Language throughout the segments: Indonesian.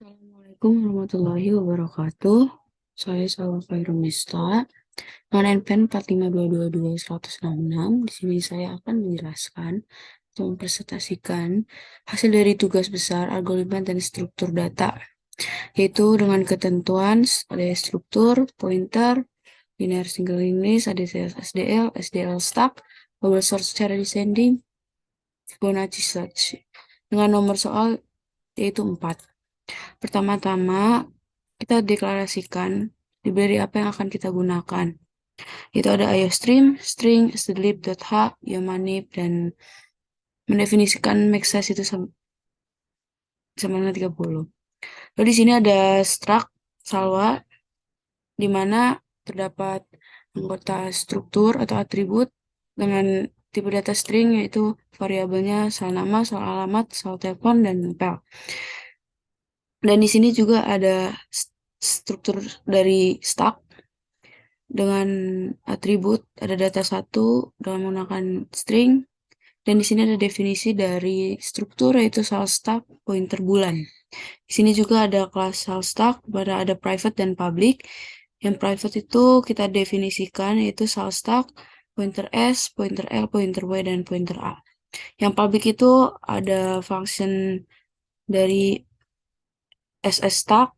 Assalamualaikum warahmatullahi wabarakatuh. Saya Salwa Khairunisa, non NPM 45222-166. Di sini saya akan menjelaskan atau mempresentasikan hasil dari tugas besar algoritma dan struktur data, yaitu dengan ketentuan ada struktur, pointer, linear single list, ADCS SDL, SDL stack, bubble sort secara descending, Fibonacci search. Dengan nomor soal yaitu 4. Pertama-tama, kita deklarasikan library apa yang akan kita gunakan. Itu ada IOStream, string, stdlib.h, yomanib, dan mendefinisikan max size itu sama dengan 30. Lalu di sini ada struct salwa, di mana terdapat anggota struktur atau atribut dengan tipe data string, yaitu variabelnya soal nama, soal alamat, soal telepon, dan nempel. Dan di sini juga ada struktur dari stack dengan atribut, ada data 1 dengan menggunakan string, dan di sini ada definisi dari struktur, yaitu soal stack pointer bulan. Di sini juga ada kelas soal stack, pada ada private dan public. Yang private itu kita definisikan yaitu soal stack, pointer S, pointer L, pointer Y, dan pointer A. Yang public itu ada function dari SS stack,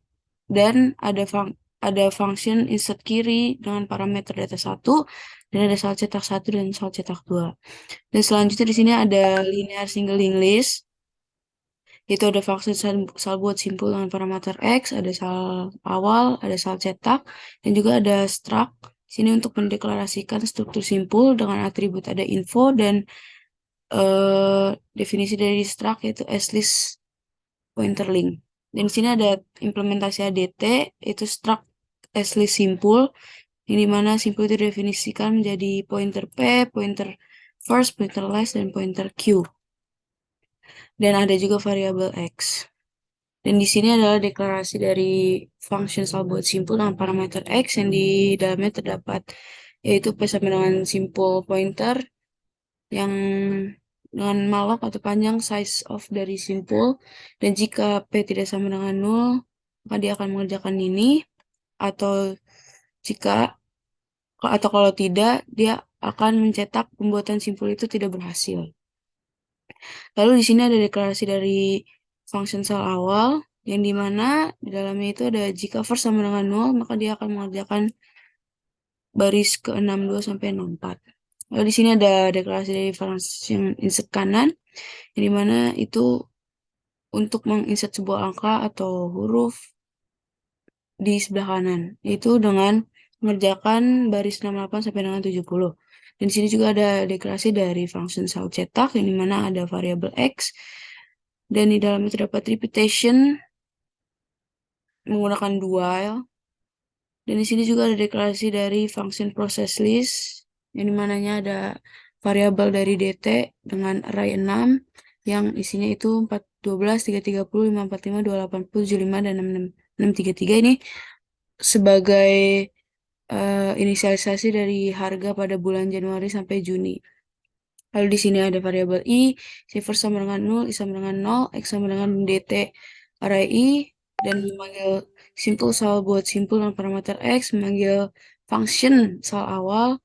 dan ada function insert kiri dengan parameter data 1, dan ada soal cetak 1 dan soal cetak 2. Dan selanjutnya di sini ada linear single list, itu ada function soal buat simpul dengan parameter X, ada soal awal, ada soal cetak, dan juga ada struct. Di sini untuk mendeklarasikan struktur simpul dengan atribut ada info dan definisi dari struct yaitu slist pointer link. Dan di sini ada implementasi ADT, yaitu struct slist simpul, yang dimana simpul itu definisikan menjadi pointer P, pointer first, pointer last, dan pointer Q. Dan ada juga variabel X. Dan di sini adalah deklarasi dari function soal buat simpul dengan parameter X yang di dalamnya terdapat yaitu P sama dengan simpul pointer yang dengan malloc atau panjang size of dari simpul, dan jika P tidak sama dengan 0 maka dia akan mengerjakan ini, atau kalau tidak dia akan mencetak pembuatan simpul itu tidak berhasil. Lalu di sini ada deklarasi dari function soal awal yang dimana di dalamnya itu ada jika first sama dengan 0 maka dia akan mengerjakan baris ke 62 sampai 64. Lalu di sini ada deklarasi dari function insert kanan yang dimana itu untuk menginsert sebuah angka atau huruf di sebelah kanan, yaitu dengan mengerjakan baris 68 sampai dengan 70. Dan di sini juga ada deklarasi dari function soal cetak yang dimana ada variabel X, dan di dalamnya terdapat repetition menggunakan do while. Dan di sini juga ada deklarasi dari function process list yang dimananya ada variabel dari dt dengan array 6 yang isinya itu 4, 12, 3, 30, 5, 45, 2, 80, 75, dan 6, 33. Ini sebagai inisialisasi dari harga pada bulan Januari sampai Juni. Lalu di sini ada variabel i, first sama dengan 0, i sama dengan 0, x sama dengan dt array i, dan memanggil simple soal buat simpul dengan parameter x, memanggil function soal awal,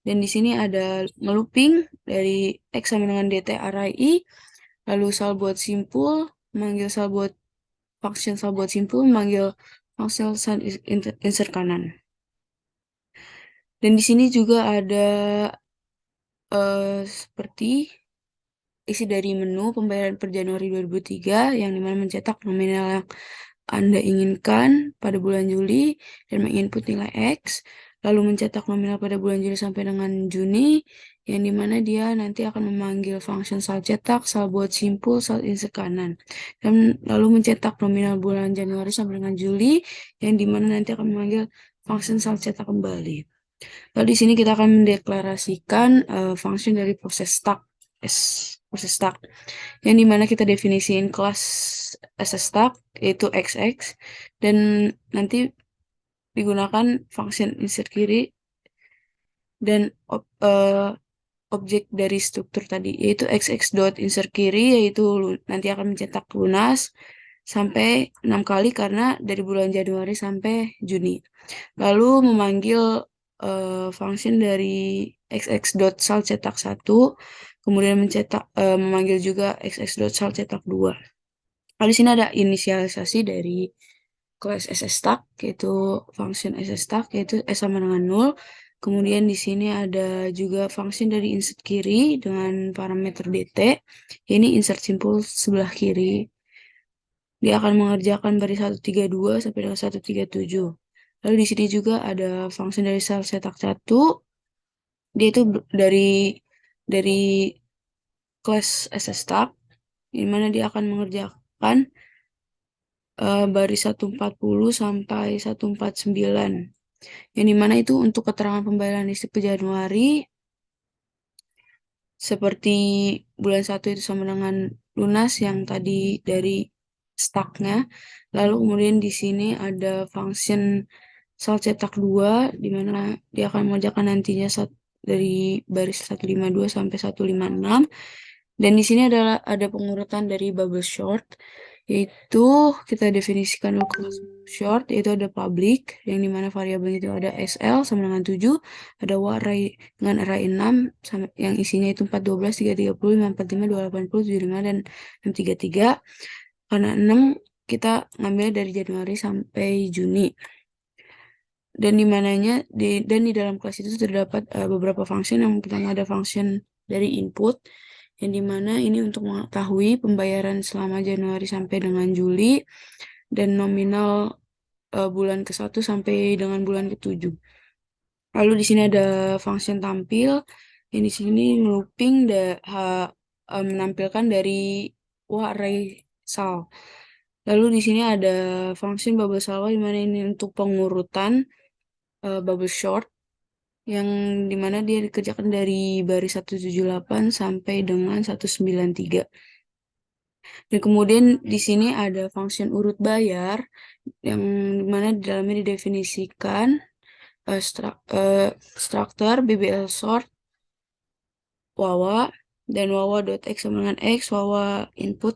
dan di sini ada ngelooping dari x sama dengan dt array i, lalu soal buat simpul, memanggil soal buat function soal buat simpul, memanggil function soal insert kanan. Dan di sini juga ada seperti isi dari menu pembayaran per Januari 2003 yang dimana mencetak nominal yang Anda inginkan pada bulan Juli dan menginput nilai X, lalu mencetak nominal pada bulan Juli sampai dengan Juni, yang dimana dia nanti akan memanggil function sal cetak, sal buat simpul, sal insert kanan, dan lalu mencetak nominal bulan Januari sampai dengan Juli, yang dimana nanti akan memanggil function sal cetak kembali. Lalu di sini kita akan mendeklarasikan function dari proses stack, yang dimana kita definisiin kelas stack yaitu xx, dan nanti digunakan function insert kiri dan objek dari struktur tadi yaitu xx dot insert kiri, yaitu nanti akan mencetak lunas, sampai 6 kali karena dari bulan Januari sampai Juni. Lalu memanggil function dari xx.sal cetak 1, kemudian memanggil juga xx.sal cetak 2. Lalu di sini ada inisialisasi dari kelas ssstack, yaitu function ssstack, yaitu s sama dengan 0. Kemudian di sini ada juga function dari insert kiri dengan parameter dt. Ini insert simpul sebelah kiri. Dia akan mengerjakan baris 132 sampai dengan 137. Lalu di sini juga ada function dari sel cetak 1. Dia itu dari kelas ssstack, di mana dia akan mengerjakan baris 140 sampai 149. Yang dimana itu untuk keterangan pembayaran listrik per Januari, seperti bulan 1 itu sama dengan lunas yang tadi dari stacknya. Lalu kemudian di sini ada function sal cetak 2, di mana dia akan mengerjakan nantinya dari baris 152 sampai 156. Dan di sini ada pengurutan dari bubble short, yaitu kita definisikan kelas short, yaitu ada public, yang dimana variabel itu ada SL sama dengan 7, ada array dengan array 6, yang isinya itu 4, 12, 3, 30, 5, 45, 2, 80, 75, dan 6, 33. Karena 6, kita ngambil dari Januari sampai Juni. Dan di dalam kelas itu terdapat beberapa function. Yang pertama ada function dari input, yang dimana ini untuk mengetahui pembayaran selama Januari sampai dengan Juli dan nominal bulan ke-1 sampai dengan bulan ke-7. Lalu di sini ada function tampil, yang di sini looping menampilkan dari array sal. Lalu di sini ada function bubble salwa, di mana ini untuk pengurutan bubble short, yang dimana dia dikerjakan dari baris 178 sampai dengan 193. Dan kemudian di sini ada function urut bayar, yang dimana di dalamnya didefinisikan struktur BBL sort wawa, dan wawa.x sama dengan x, wawa input,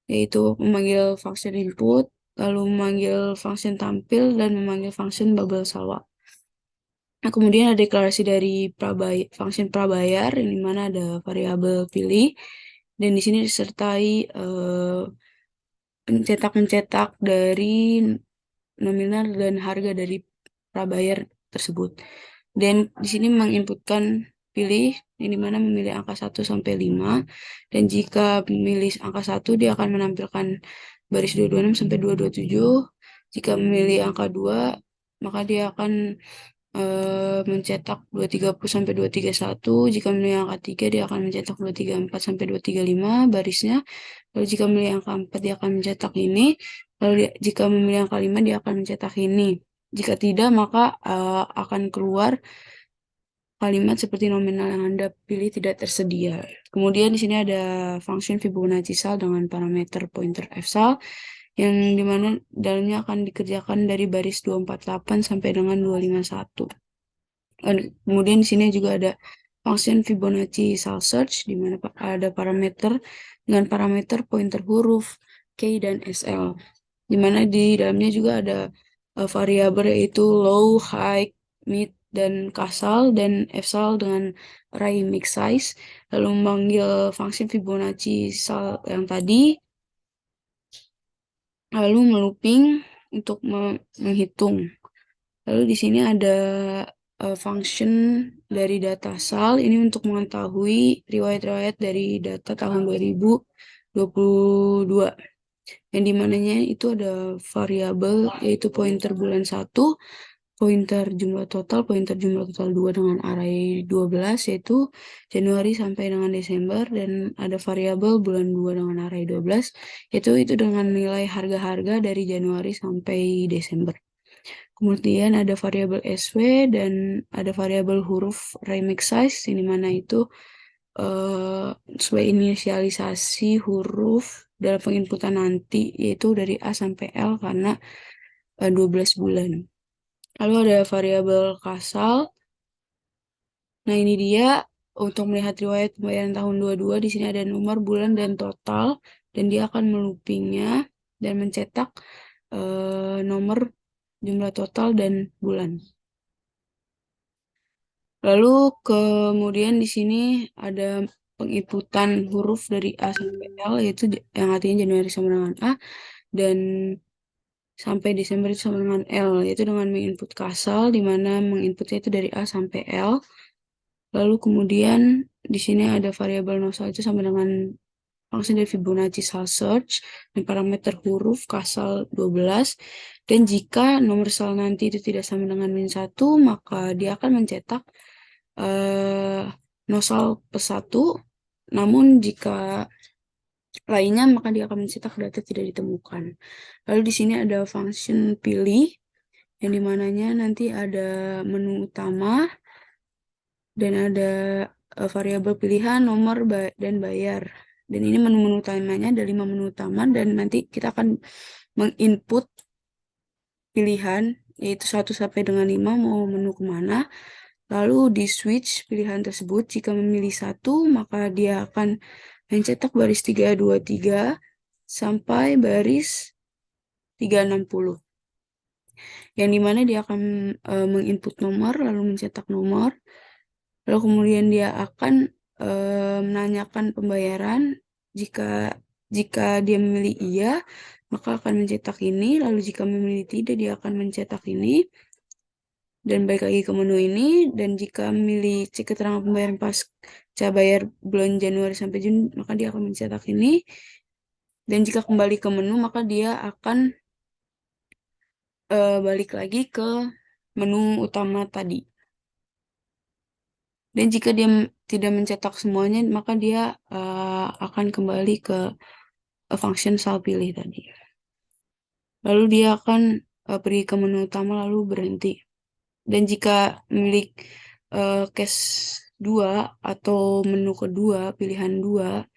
yaitu memanggil function input, lalu memanggil function tampil, dan memanggil function bubble salwa. Nah, kemudian ada deklarasi dari function prabayar, yang dimana ada variabel pilih, dan di sini disertai pencetak-pencetak dari nominal dan harga dari prabayar tersebut. Dan di sini menginputkan pilih, yang dimana memilih angka 1 sampai 5, dan jika memilih angka 1, dia akan menampilkan baris 226 sampai 227. Jika memilih angka 2, maka dia akan mencetak 230 sampai 231. Jika memilih angka 3, dia akan mencetak 234 sampai 235 barisnya. Lalu jika memilih angka 4, dia akan mencetak ini. Lalu jika memilih angka 5, dia akan mencetak ini. Jika tidak, maka akan keluar kalimat seperti nominal yang Anda pilih tidak tersedia. Kemudian di sini ada function Fibonacci sal dengan parameter pointer fsal, yang dimana dalamnya akan dikerjakan dari baris 248 sampai dengan 251. Kemudian di sini juga ada function Fibonacci sal search, di mana ada parameter dengan parameter pointer huruf K dan SL, di mana di dalamnya juga ada variabel yaitu low, high, mid, dan kasal, dan fsal dengan array mix size. Lalu memanggil function Fibonacci sal yang tadi, lalu melooping untuk menghitung. Lalu di sini ada function dari data sal, ini untuk mengetahui riwayat-riwayat dari data tahun 2022. Yang dimananya itu ada variabel yaitu pointer bulan 1, pointer jumlah total 2 dengan array 12, yaitu Januari sampai dengan Desember, dan ada variabel bulan 2 dengan array 12, yaitu itu dengan nilai harga-harga dari Januari sampai Desember. Kemudian ada variabel SW dan ada variabel huruf remix size, ini mana itu sesuai inisialisasi huruf dalam penginputan nanti, yaitu dari A sampai L karena 12 bulan. Lalu ada variabel kasal. Nah, ini dia untuk melihat riwayat pembayaran tahun 22. Di sini ada nomor, bulan, dan total, dan dia akan meloopingnya. dan mencetak nomor, jumlah total, dan bulan. Lalu kemudian di sini ada penginputan huruf dari A sampai L, yaitu yang artinya Januari sama dengan A, dan sampai Desember itu sama dengan L, yaitu dengan menginput kasal, di mana menginputnya itu dari A sampai L. Lalu kemudian di sini ada variabel nosal itu sama dengan fungsi dari Fibonacci sal search, dan parameter huruf kasal 12. Dan jika nomor sal nanti itu tidak sama dengan -1, maka dia akan mencetak eh, nosal +1. Namun jika lainnya, maka dia akan mencetak data tidak ditemukan. Lalu di sini ada function pilih, yang dimananya nanti ada menu utama, dan ada variabel pilihan, nomor, dan bayar. Dan ini menu-menu utamanya, ada 5 menu utama, dan nanti kita akan menginput pilihan, yaitu 1 sampai dengan 5 mau menu kemana. Lalu di switch pilihan tersebut, jika memilih 1, maka dia akan mencetak baris 323 sampai baris 360. Yang dimana dia akan menginput nomor, lalu mencetak nomor. Lalu kemudian dia akan menanyakan pembayaran. Jika jika dia memilih iya, maka akan mencetak ini. Lalu jika memilih tidak, dia akan mencetak ini. Dan balik lagi ke menu ini. Dan jika memilih cek keterangan pembayaran pasca bayar bulan Januari sampai Juni, maka dia akan mencetak ini. Dan jika kembali ke menu, maka dia akan balik lagi ke menu utama tadi. Dan jika dia tidak mencetak semuanya, maka dia akan kembali ke function sal pilih tadi. Lalu dia akan pergi ke menu utama lalu berhenti. Dan jika milik case 2 atau menu kedua, pilihan 2,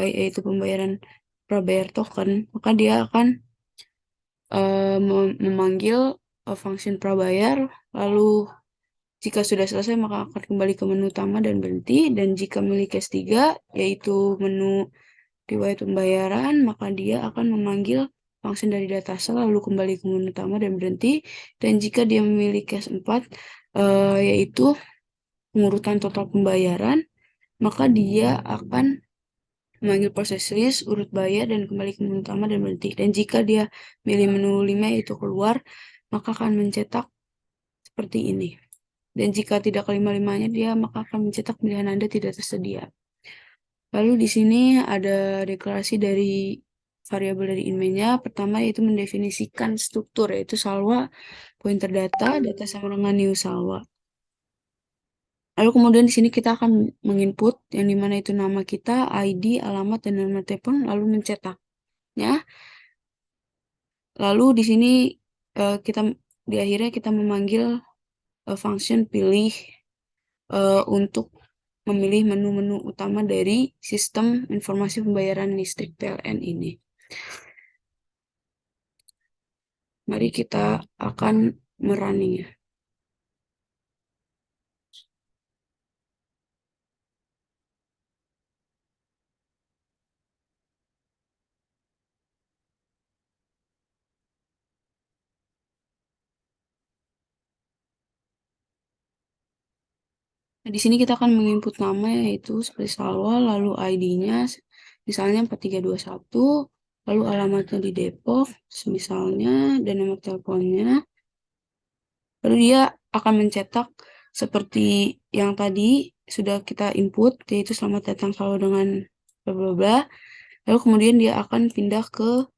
yaitu pembayaran prabayar token, maka dia akan memanggil function prabayar, lalu jika sudah selesai, maka akan kembali ke menu utama dan berhenti. Dan jika milik case 3, yaitu menu riwayat pembayaran, maka dia akan memanggil function dari datasel lalu kembali ke menu utama dan berhenti. Dan jika dia memilih case 4, yaitu pengurutan total pembayaran, maka dia akan memanggil proses list, urut bayar, dan kembali ke menu utama dan berhenti. Dan jika dia milih menu 5, yaitu keluar, maka akan mencetak seperti ini. Dan jika tidak kelima-limanya, dia maka akan mencetak pilihan Anda tidak tersedia. Lalu di sini ada deklarasi dari variabel dari inmainnya. Pertama yaitu mendefinisikan struktur, yaitu salwa, pointer data, data sama dengan new salwa. Lalu kemudian di sini kita akan menginput yang dimana itu nama kita, ID, alamat, dan nomor telepon, lalu mencetaknya. Lalu di sini kita di akhirnya kita memanggil function pilih untuk memilih menu-menu utama dari sistem informasi pembayaran listrik PLN ini. Mari kita akan merunning-nya. Nah, di sini kita akan menginput nama, yaitu seperti Salwa, lalu ID-nya misalnya 4321, lalu alamatnya di Depok misalnya, dan nomor teleponnya. Lalu dia akan mencetak seperti yang tadi sudah kita input, yaitu selamat datang selalu dengan bla bla bla. Lalu kemudian dia akan pindah ke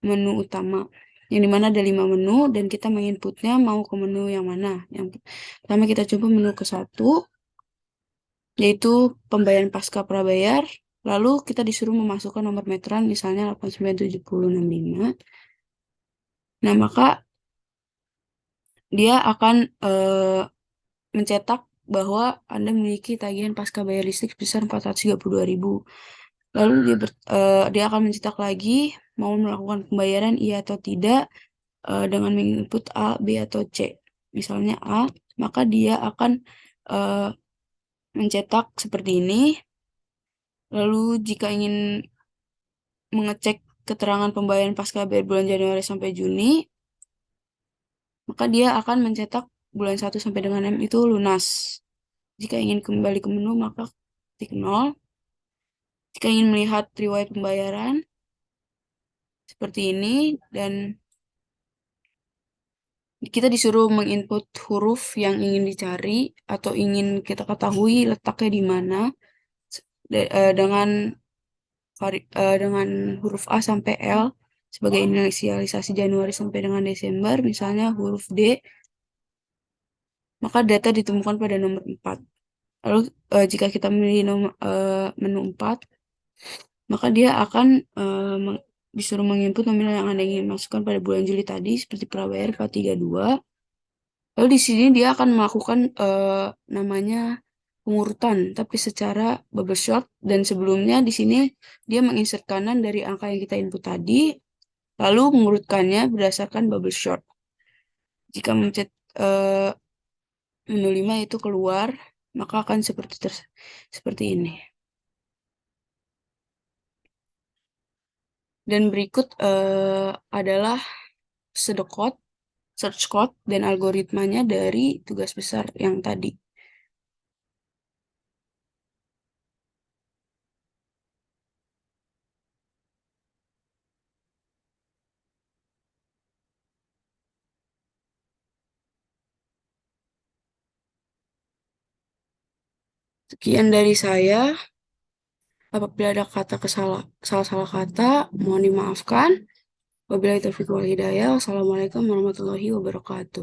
menu utama, yang dimana ada 5 menu, dan kita menginputnya mau ke menu yang mana. Yang pertama kita coba menu ke-1, yaitu pembayaran pasca prabayar. Lalu kita disuruh memasukkan nomor meteran, misalnya 897065. Nah, maka dia akan mencetak bahwa Anda memiliki tagihan pasca bayar listrik sebesar 432.000. Lalu dia akan mencetak lagi mau melakukan pembayaran iya atau tidak dengan menginput A, B, atau C. Misalnya A, maka dia akan eh, mencetak seperti ini. Lalu jika ingin mengecek keterangan pembayaran pasca bayar bulan Januari sampai Juni, maka dia akan mencetak bulan 1 sampai dengan 6 itu lunas. Jika ingin kembali ke menu, maka ketik 0. Jika ingin melihat riwayat pembayaran, seperti ini, dan kita disuruh menginput huruf yang ingin dicari atau ingin kita ketahui letaknya di mana dengan dengan huruf A sampai L sebagai inisialisasi Januari sampai dengan Desember, misalnya huruf D, maka data ditemukan pada nomor 4. Lalu jika kita memilih menu 4, maka dia akan disuruh menginput nominal yang Anda ingin masukkan pada bulan Juli tadi, seperti prabayar K32. Lalu di sini dia akan melakukan namanya pengurutan, tapi secara bubble sort, dan sebelumnya di sini dia menginsert kanan dari angka yang kita input tadi, lalu mengurutkannya berdasarkan bubble sort. Jika mencet menu 5 itu keluar, maka akan seperti ini. Dan berikut adalah sedekot, search code, dan algoritmanya dari tugas besar yang tadi. Sekian dari saya. Apabila ada kata salah-salah kata, mohon dimaafkan. Wabillahi taufiq wal hidayah. Wassalamualaikum warahmatullahi wabarakatuh.